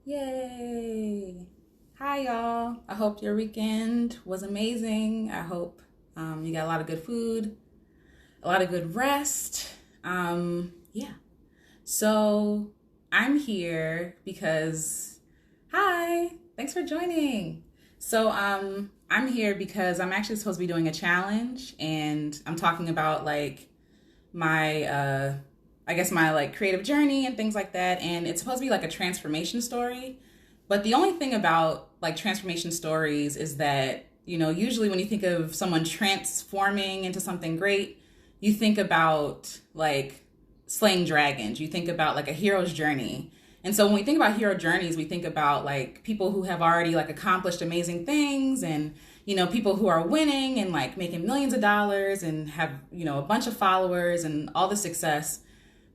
Yay! Hi, y'all. I hope your weekend was amazing. I hope you got a lot of good food, a lot of good rest. Yeah. So I'm here because, hi, thanks for joining. I'm here because I'm actually supposed to be doing a challenge, and I'm talking about like my I guess my like creative journey and things like that, and it's supposed to be like a transformation story. But the only thing about like transformation stories is that, usually when you think of someone transforming into something great, you think about like slaying dragons. You think about like a hero's journey. And so when we think about hero journeys, we think about like people who have already like accomplished amazing things, and people who are winning and like making millions of dollars and have, a bunch of followers and all the success.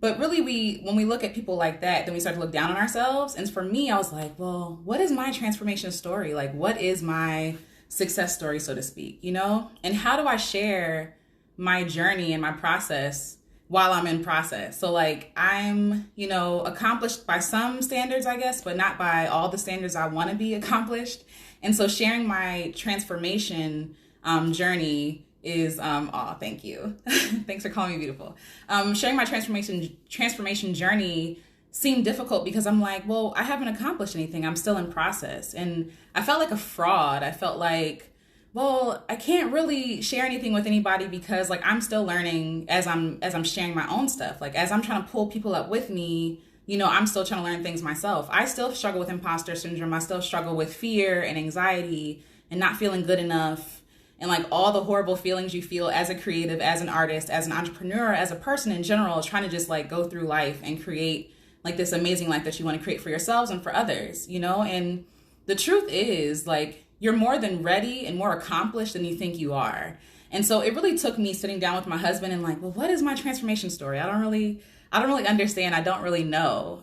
But really, when we look at people like that, then we start to look down on ourselves. And for me, I was like, well, what is my transformation story? Like, what is my success story, so to speak, And how do I share my journey and my process while I'm in process? So like, I'm, accomplished by some standards, I guess, but not by all the standards I want to be accomplished. And so sharing my transformation journey is thank you. Thanks for calling me beautiful. Sharing my transformation journey seemed difficult because I'm like, well, I haven't accomplished anything. I'm still in process. And I felt like a fraud. I felt like, well, I can't really share anything with anybody because like I'm still learning as I'm sharing my own stuff. Like as I'm trying to pull people up with me, I'm still trying to learn things myself. I still struggle with imposter syndrome. I still struggle with fear and anxiety and not feeling good enough, and like all the horrible feelings you feel as a creative, as an artist, as an entrepreneur, as a person in general, trying to just like go through life and create like this amazing life that you want to create for yourselves and for others, And the truth is like you're more than ready and more accomplished than you think you are. And so it really took me sitting down with my husband and like, well, what is my transformation story? I don't really understand. I don't really know.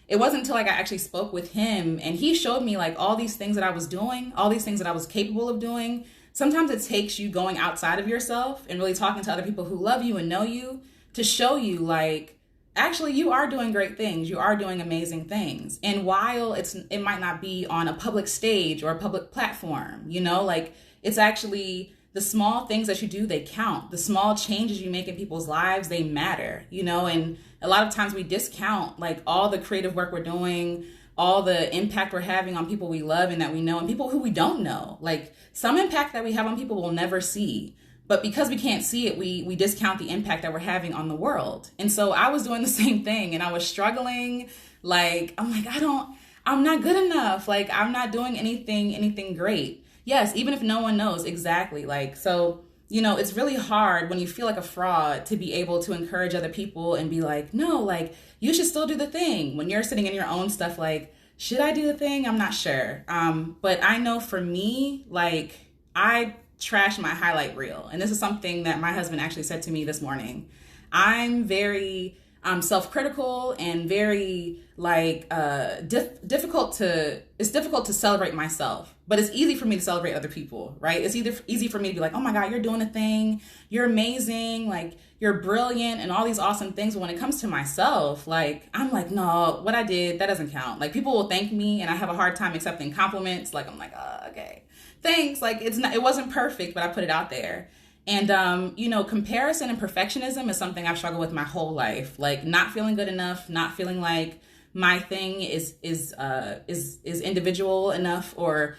It wasn't until like I actually spoke with him and he showed me like all these things that I was doing, all these things that I was capable of doing. Sometimes it takes you going outside of yourself and really talking to other people who love you and know you to show you like, actually, you are doing great things. You are doing amazing things. And while it might not be on a public stage or a public platform, like it's actually the small things that you do, they count. The small changes you make in people's lives, they matter, and a lot of times we discount like all the creative work we're doing, all the impact we're having on people we love and that we know and people who we don't know. Like some impact that we have on people we'll never see. But because we can't see it, we discount the impact that we're having on the world. And so I was doing the same thing and I was struggling. Like, I'm like, I'm not good enough. Like, I'm not doing anything great. Yes, even if no one knows exactly. Like, so, it's really hard when you feel like a fraud to be able to encourage other people and be like, no, like, you should still do the thing. When you're sitting in your own stuff, like, should I do the thing? I'm not sure. But I know for me, like, I trash my highlight reel. And this is something that my husband actually said to me this morning. I'm very self-critical and very like difficult to celebrate myself, but it's easy for me to celebrate other people, right? It's easy for me to be like, oh my God, you're doing a thing, you're amazing, like you're brilliant and all these awesome things. But when it comes to myself, like I'm like, no, what I did, that doesn't count. Like people will thank me and I have a hard time accepting compliments. Like I'm like, oh, okay, thanks. Like it wasn't perfect, but I put it out there. And, comparison and perfectionism is something I've struggled with my whole life. Like not feeling good enough, not feeling like my thing is individual enough or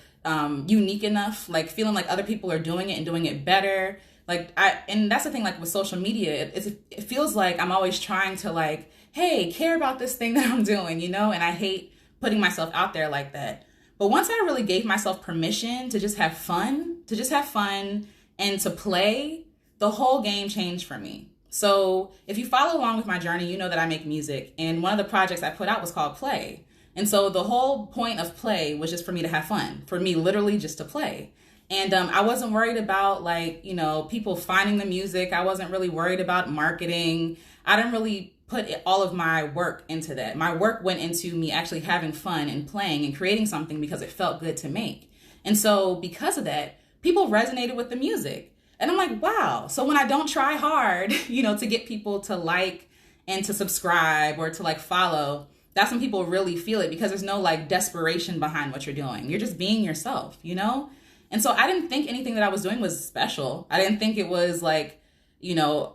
unique enough, like feeling like other people are doing it and doing it better. And that's the thing, like with social media, it feels like I'm always trying to like, hey, care about this thing that I'm doing, and I hate putting myself out there like that. But once I really gave myself permission to just have fun, and to play, the whole game changed for me. So if you follow along with my journey, you know that I make music. And one of the projects I put out was called Play. And so the whole point of Play was just for me to have fun, for me literally just to play. And I wasn't worried about people finding the music. I wasn't really worried about marketing. I didn't really put all of my work into that. My work went into me actually having fun and playing and creating something because it felt good to make. And so because of that, people resonated with the music. And I'm like, wow. So when I don't try hard, to get people to like and to subscribe or to like follow, that's when people really feel it, because there's no like desperation behind what you're doing. You're just being yourself, you know? And so I didn't think anything that I was doing was special. I didn't think it was like,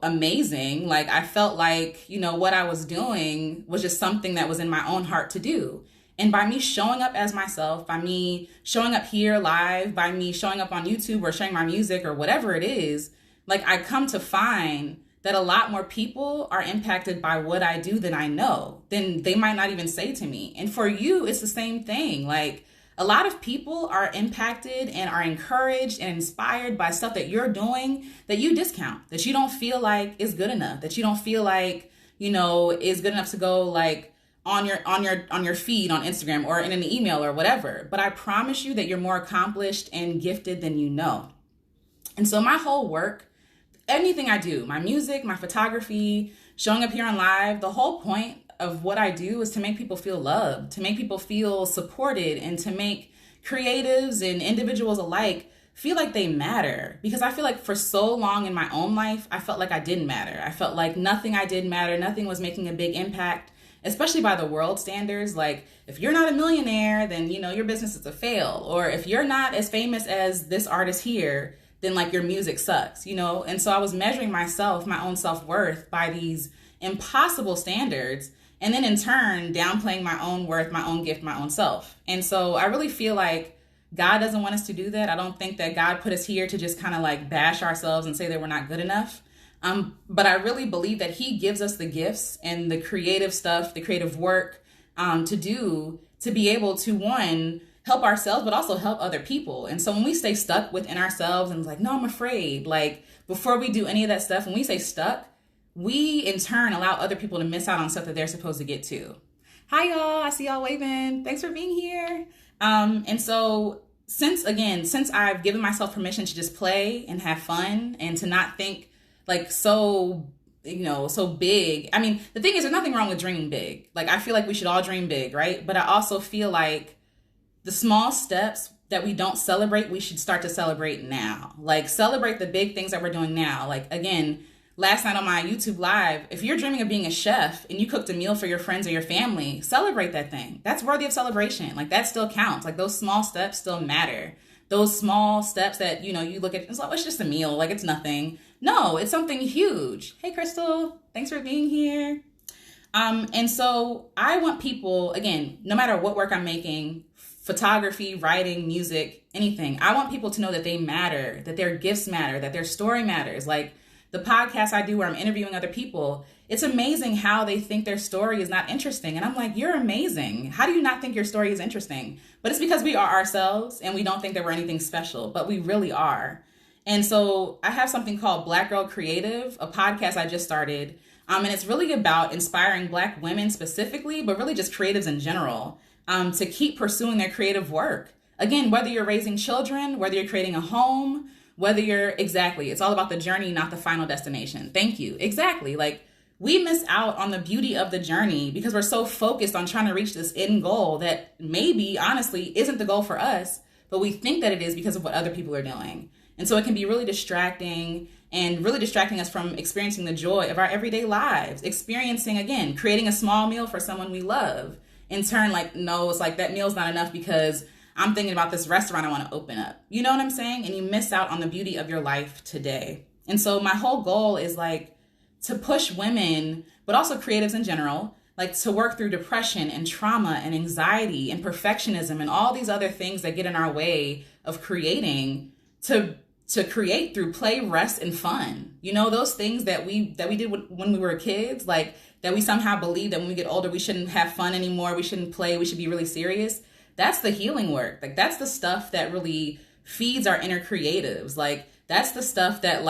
amazing. Like I felt like, what I was doing was just something that was in my own heart to do. And by me showing up as myself, by me showing up here live, by me showing up on YouTube or sharing my music or whatever it is, like I come to find that a lot more people are impacted by what I do than I know, then they might not even say to me. And for you, it's the same thing. Like a lot of people are impacted and are encouraged and inspired by stuff that you're doing that you discount, that you don't feel like is good enough, that you don't feel like, is good enough to go like on your feed on Instagram or in an email or whatever. But I promise you that you're more accomplished and gifted than you know. And so my whole work, anything I do, my music, my photography, showing up here on live, the whole point of what I do is to make people feel loved, to make people feel supported, and to make creatives and individuals alike feel like they matter. Because I feel like for so long in my own life, I felt like I didn't matter. I felt like nothing I did mattered. Nothing was making a big impact, especially by the world standards. Like if you're not a millionaire, then, your business is a fail. Or if you're not as famous as this artist here, then like your music sucks, And so I was measuring myself, my own self-worth by these impossible standards. And then in turn, downplaying my own worth, my own gift, my own self. And so I really feel like God doesn't want us to do that. I don't think that God put us here to just kind of like bash ourselves and say that we're not good enough. But I really believe that he gives us the gifts and the creative stuff, the creative work to do, to be able to, one, help ourselves, but also help other people. And so when we stay stuck within ourselves and like, no, I'm afraid, like before we do any of that stuff, when we say stuck, we in turn allow other people to miss out on stuff that they're supposed to get to. Hi, y'all. I see y'all waving. Thanks for being here. And so since I've given myself permission to just play and have fun and to not think like so big. I mean, the thing is, there's nothing wrong with dreaming big. Like, I feel like we should all dream big, right? But I also feel like the small steps that we don't celebrate, we should start to celebrate now. Like, celebrate the big things that we're doing now. Like, again, last night on my YouTube live, if you're dreaming of being a chef and you cooked a meal for your friends or your family, celebrate that thing. That's worthy of celebration. Like, that still counts. Like, those small steps still matter. Those small steps that, you look at, it's like, it's just a meal. Like, it's nothing. No, it's something huge. Hey, Crystal, thanks for being here. And so I want people, again, no matter what work I'm making, photography, writing, music, anything, I want people to know that they matter, that their gifts matter, that their story matters. Like the podcast I do where I'm interviewing other people, it's amazing how they think their story is not interesting. And I'm like, you're amazing. How do you not think your story is interesting? But it's because we are ourselves and we don't think that we're anything special, but we really are. And so I have something called Black Girl Creative, a podcast I just started. And it's really about inspiring Black women specifically, but really just creatives in general, to keep pursuing their creative work. Again, whether you're raising children, whether you're creating a home, it's all about the journey, not the final destination. Thank you. Exactly. Like, we miss out on the beauty of the journey because we're so focused on trying to reach this end goal that maybe, honestly, isn't the goal for us, but we think that it is because of what other people are doing. And so it can be really distracting and really distracting us from experiencing the joy of our everyday lives, creating a small meal for someone we love. In turn, like, no, it's like that meal's not enough because I'm thinking about this restaurant I want to open up. You know what I'm saying? And you miss out on the beauty of your life today. And so my whole goal is like to push women, but also creatives in general, like to work through depression and trauma and anxiety and perfectionism and all these other things that get in our way of creating, to create through play, rest, and fun. Those things that we did when we were kids, like that we somehow believe that when we get older, we shouldn't have fun anymore. We shouldn't play. We should be really serious. That's the healing work. Like, that's the stuff that really feeds our inner creatives. Like, that's the stuff that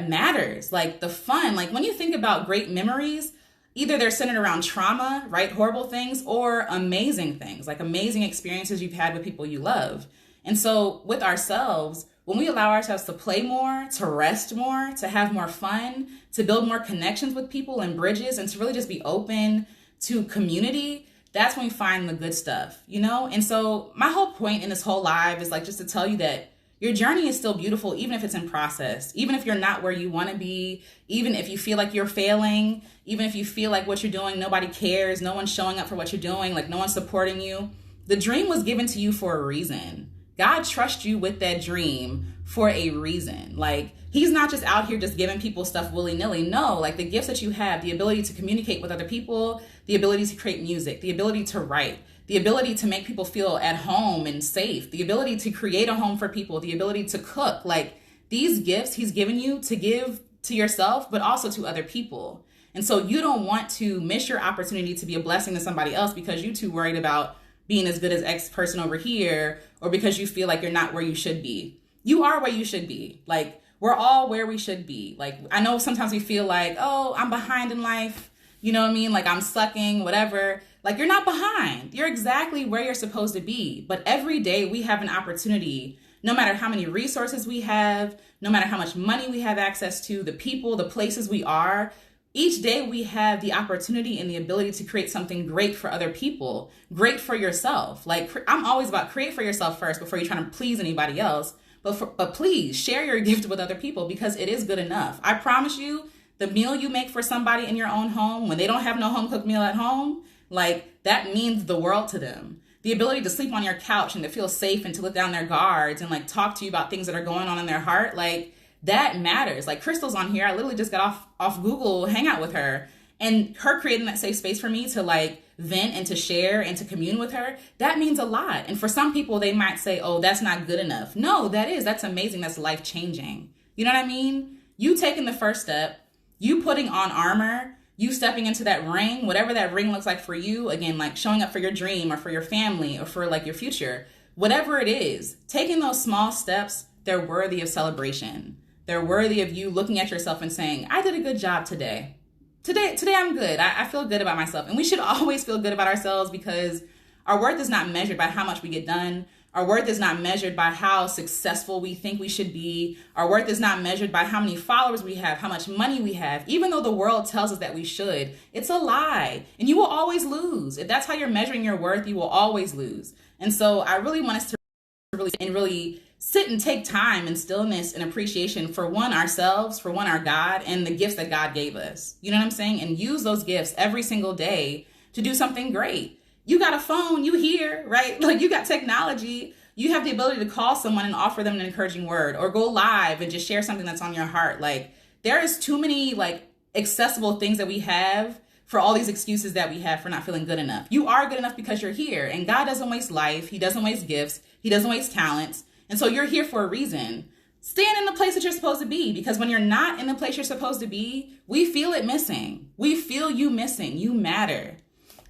matters. Like the fun, like when you think about great memories, either they're centered around trauma, right? Horrible things, or amazing things, like amazing experiences you've had with people you love. And so with ourselves, when we allow ourselves to play more, to rest more, to have more fun, to build more connections with people and bridges, and to really just be open to community, that's when we find the good stuff, And so my whole point in this whole live is like just to tell you that Your journey is still beautiful, even if it's in process, even if you're not where you want to be, even if you feel like you're failing, even if you feel like what you're doing, nobody cares, no one's showing up for what you're doing, like no one's supporting you. The dream was given to you for a reason. God trusts you with that dream for a reason. Like, he's not just out here just giving people stuff willy-nilly. No, like the gifts that you have, the ability to communicate with other people, the ability to create music, the ability to write, the ability to make people feel at home and safe, the ability to create a home for people, the ability to cook. Like, these gifts he's given you to give to yourself, but also to other people. And so you don't want to miss your opportunity to be a blessing to somebody else because you're too worried about being as good as X person over here, or because you feel like you're not where you should be. You are where you should be. Like, we're all where we should be. Like, I know sometimes we feel like, oh, I'm behind in life. You know what I mean? Like, I'm sucking, whatever. Like, you're not behind. You're exactly where you're supposed to be. But every day we have an opportunity, no matter how many resources we have, no matter how much money we have access to, the people, the places we are, each day we have the opportunity and the ability to create something great for other people, great for yourself. Like, I'm always about create for yourself first before you're trying to please anybody else. But please share your gift with other people because it is good enough. I promise you, the meal you make for somebody in your own home, when they don't have no home cooked meal at home, like, that means the world to them. The ability to sleep on your couch and to feel safe and to let down their guards and like talk to you about things that are going on in their heart, like, that matters. Like, Crystal's on here. I literally just got off Google Hangout with her, and her creating that safe space for me to like vent and to share and to commune with her, that means a lot. And for some people, they might say, oh, that's not good enough. No, that's amazing. That's life changing. You know what I mean? You taking the first step, you putting on armor, you stepping into that ring, whatever that ring looks like for you, again, like showing up for your dream or for your family or for like your future, whatever it is, taking those small steps, they're worthy of celebration. They're worthy of you looking at yourself and saying, I did a good job today. Today I'm good. I feel good about myself. And we should always feel good about ourselves because our worth is not measured by how much we get done. Our worth is not measured by how successful we think we should be. Our worth is not measured by how many followers we have, how much money we have. Even though the world tells us that we should, it's a lie. And you will always lose. If that's how you're measuring your worth, you will always lose. And so I really want us to really sit and take time and stillness and appreciation for one, ourselves, for one, our God, and the gifts that God gave us. You know what I'm saying? And use those gifts every single day to do something great. You got a phone, you hear, right? Like, you got technology. You have the ability to call someone and offer them an encouraging word or go live and just share something that's on your heart. Like, there is too many like accessible things that we have for all these excuses that we have for not feeling good enough. You are good enough because you're here, and God doesn't waste life. He doesn't waste gifts. He doesn't waste talents. And so you're here for a reason. Stand in the place that you're supposed to be, because when you're not in the place you're supposed to be, we feel it missing. We feel you missing. You matter.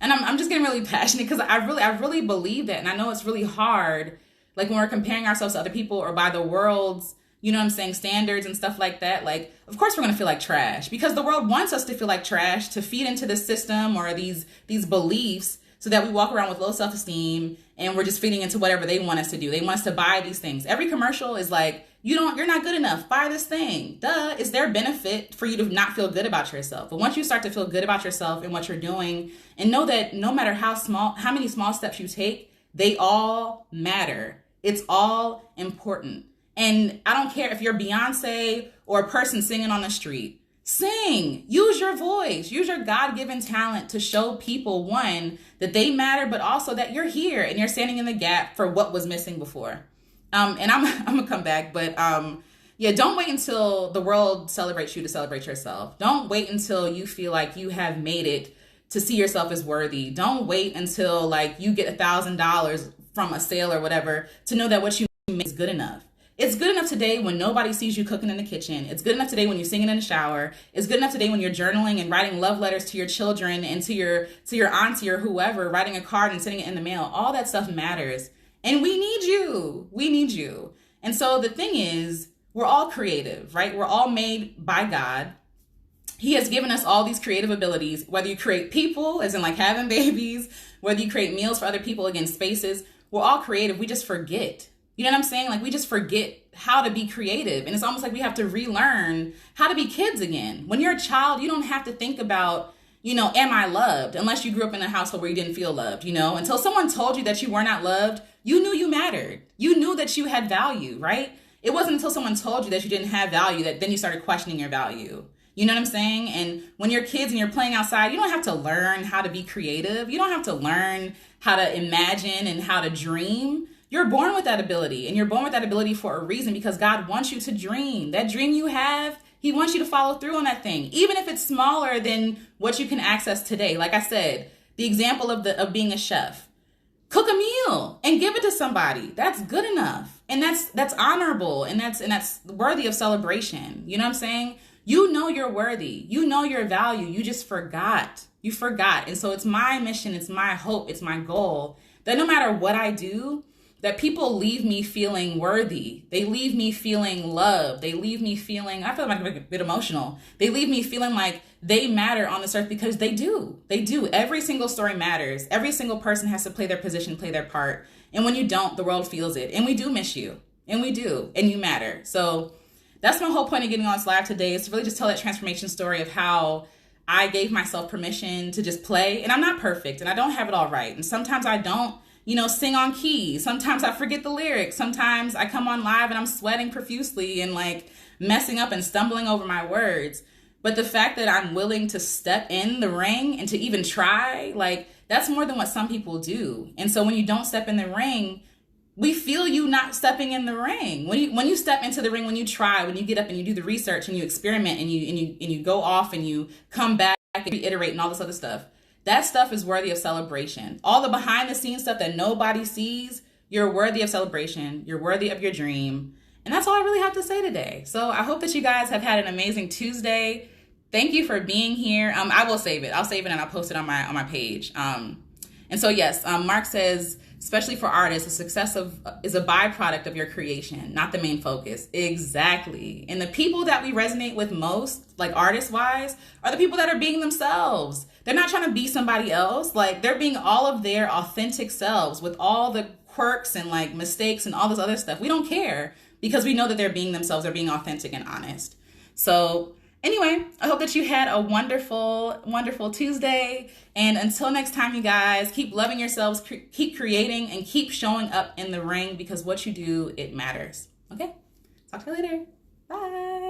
And I'm just getting really passionate because I really believe that. And I know it's really hard, like when we're comparing ourselves to other people or by the world's, you know what I'm saying, standards and stuff like that. Like, of course we're going to feel like trash because the world wants us to feel like trash, to feed into the system or these beliefs so that we walk around with low self-esteem and we're just feeding into whatever they want us to do. They want us to buy these things. Every commercial is like, you're not good enough. Buy this thing. Duh. It's their benefit for you to not feel good about yourself. But once you start to feel good about yourself and what you're doing, and know that no matter how many small steps you take, they all matter. It's all important. And I don't care if you're Beyonce or a person singing on the street. Sing. Use your voice. Use your God-given talent to show people, one, that they matter, but also that you're here and you're standing in the gap for what was missing before. And I'm gonna come back, but yeah, don't wait until the world celebrates you to celebrate yourself. Don't wait until you feel like you have made it to see yourself as worthy. Don't wait until like you get $1,000 from a sale or whatever to know that what you make is good enough. It's good enough today when nobody sees you cooking in the kitchen. It's good enough today when you're singing in the shower. It's good enough today when you're journaling and writing love letters to your children and to your auntie or whoever, writing a card and sending it in the mail. All that stuff matters. And we need you. We need you. And so the thing is, we're all creative, right? We're all made by God. He has given us all these creative abilities, whether you create people, as in like having babies, whether you create meals for other people, again, spaces, we're all creative. We just forget. You know what I'm saying? Like, we just forget how to be creative. And it's almost like we have to relearn how to be kids again. When you're a child, you don't have to think about, am I loved? Unless you grew up in a household where you didn't feel loved, until someone told you that you were not loved, you knew you mattered. You knew that you had value, right? It wasn't until someone told you that you didn't have value that then you started questioning your value. You know what I'm saying? And when you're kids and you're playing outside, you don't have to learn how to be creative. You don't have to learn how to imagine and how to dream. You're born with that ability, and you're born with that ability for a reason, because God wants you to dream. That dream you have, he wants you to follow through on that thing, even if it's smaller than what you can access today. Like I said, the example of being a chef. Cook a meal and give it to somebody. That's good enough. And that's honorable, and that's worthy of celebration. You know what I'm saying? You know you're worthy. You know your value. You just forgot. You forgot. And so it's my mission, it's my hope, it's my goal that no matter what I do, that people leave me feeling worthy. They leave me feeling loved. They leave me feeling, I feel like I'm a bit emotional. They leave me feeling like they matter on this earth, because they do. They do. Every single story matters. Every single person has to play their position, play their part. And when you don't, the world feels it. And we do miss you. And we do. And you matter. So that's my whole point of getting on this live today, is to really just tell that transformation story of how I gave myself permission to just play. And I'm not perfect, and I don't have it all right. And sometimes I don't, sing on key. Sometimes I forget the lyrics. Sometimes I come on live and I'm sweating profusely and like messing up and stumbling over my words. But the fact that I'm willing to step in the ring and to even try, like, that's more than what some people do. And so when you don't step in the ring, we feel you not stepping in the ring. When you step into the ring, when you try, when you get up and you do the research and you experiment and you go off and you come back and reiterate and all this other stuff, that stuff is worthy of celebration. All the behind the scenes stuff that nobody sees, you're worthy of celebration. You're worthy of your dream. And that's all I really have to say today. So I hope that you guys have had an amazing Tuesday. Thank you for being here. I will save it. I'll save it and I'll post it on my page. And so yes, Mark says, especially for artists, the success is a byproduct of your creation, not the main focus. Exactly. And the people that we resonate with most, like artist-wise, are the people that are being themselves. They're not trying to be somebody else. Like, they're being all of their authentic selves with all the quirks and like mistakes and all this other stuff. We don't care, because we know that they're being themselves. They're being authentic and honest. So anyway, I hope that you had a wonderful, wonderful Tuesday. And until next time, you guys, keep loving yourselves, keep creating, and keep showing up in the ring, because what you do, it matters. Okay? Talk to you later. Bye.